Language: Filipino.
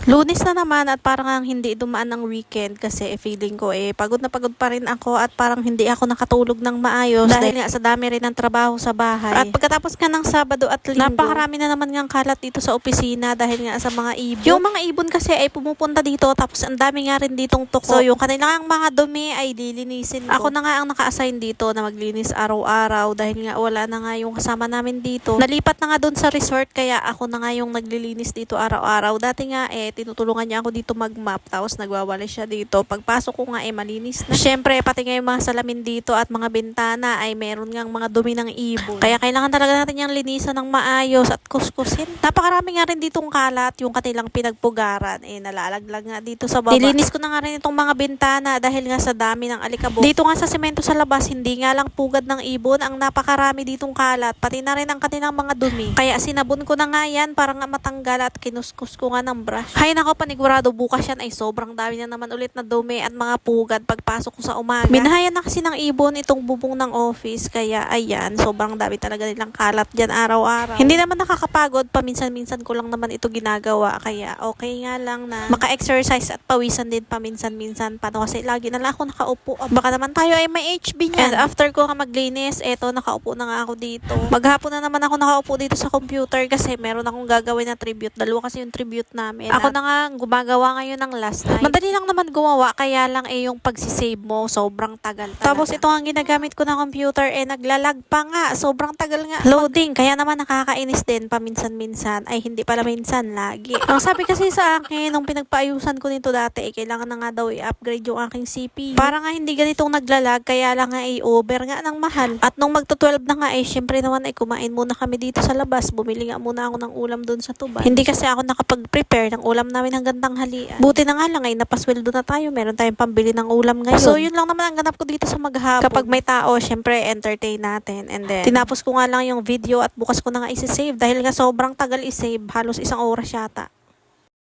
Lunes na naman at parang ang hindi dumaan ng weekend kasi feeling ko pagod na pagod pa rin ako at parang hindi ako nakatulog ng maayos dahil nga sa dami rin ng trabaho sa bahay. At pagkatapos nga ng Sabado at Linggo, napakarami na naman ngang kalat dito sa opisina dahil nga sa mga ibon. Yung mga ibon kasi ay pumupunta dito tapos ang dami nga rin ditong tuko. So yung kanilang mga dumi ay lilinisin ko. Ako na nga ang naka-assign dito na maglinis araw-araw dahil nga wala na nga yung kasama namin dito. Nalipat na nga doon sa resort kaya ako na nga yung naglilinis dito araw-araw. Dati nga tinutulungan niya ako dito mag-map tapos nagwawalis siya dito. Pagpasok ko nga malinis na. Siyempre pati nga yung mga salamin dito at mga bintana ay meron ngang mga dumi ng ibon. Kaya kailangan talaga natin yung linisan ng maayos at kuskusin. Napakarami nga rin ditong kalat yung kanilang pinagpugaran. Nalalaglag nga dito sa baba. Nilinis ko na nga rin itong mga bintana dahil nga sa dami ng alikabok. Dito nga sa semento sa labas, hindi nga lang pugad ng ibon, ang napakarami ditong kalat, pati na rin ang kanilang mga dumi. Kaya sinabon ko na nga yan para nga matanggal at kinuskus ko nga ng brush. Hay nako, panigurado bukas yan ay sobrang dami na naman ulit na dumi at mga pugad pagpasok ko sa umaga. Minahayan na kasi ng ibon itong bubong ng office kaya ayan, sobrang dami talaga nilang kalat dyan araw-araw. Hindi naman nakakapagod, paminsan-minsan ko lang naman ito ginagawa kaya okay nga lang na maka-exercise at pawisan din paminsan-minsan. Paano kasi lagi na lang ako nakaupo. Baka naman tayo ay may HB niyan. And after ko nga maglinis, nakaupo na nga ako dito. Maghapon na naman ako nakaupo dito sa computer kasi meron akong gagawin na tribute. Dalawa kasi yung tribute namin. Ako na nga gumagawa ngayon ng last night. Madali lang naman gumawa, kaya lang yung pagsisave mo, sobrang tagal talaga. Tapos ito ang ginagamit ko na computer, naglalag pa nga. Sobrang tagal nga. Loading, kaya naman nakakainis din paminsan-minsan. Ay, hindi pala minsan, lagi. Ang sabi kasi sa akin, nung pinagpaayusan ko nito dati, kailangan na nga daw i-upgrade yung aking CPU. Para nga hindi ganitong naglalag, kaya lang nga over nga ng mahal. At nung magto-12 na nga syempre naman kumain muna kami dito sa labas. Bumili nga muna ako ng ulam doon sa tuban. Hindi kasi ako nakapag-prepare ng ulam namin hanggang tanghalian. Buti na nga lang napasweldo na tayo. Meron tayong pambili ng ulam ngayon. So yun lang naman ang ganap ko dito sa maghapon. Kapag may tao, syempre entertain natin. And then tinapos ko nga lang yung video at bukas ko na nga isi-save dahil nga sobrang tagal i-save. Halos 1 oras yata.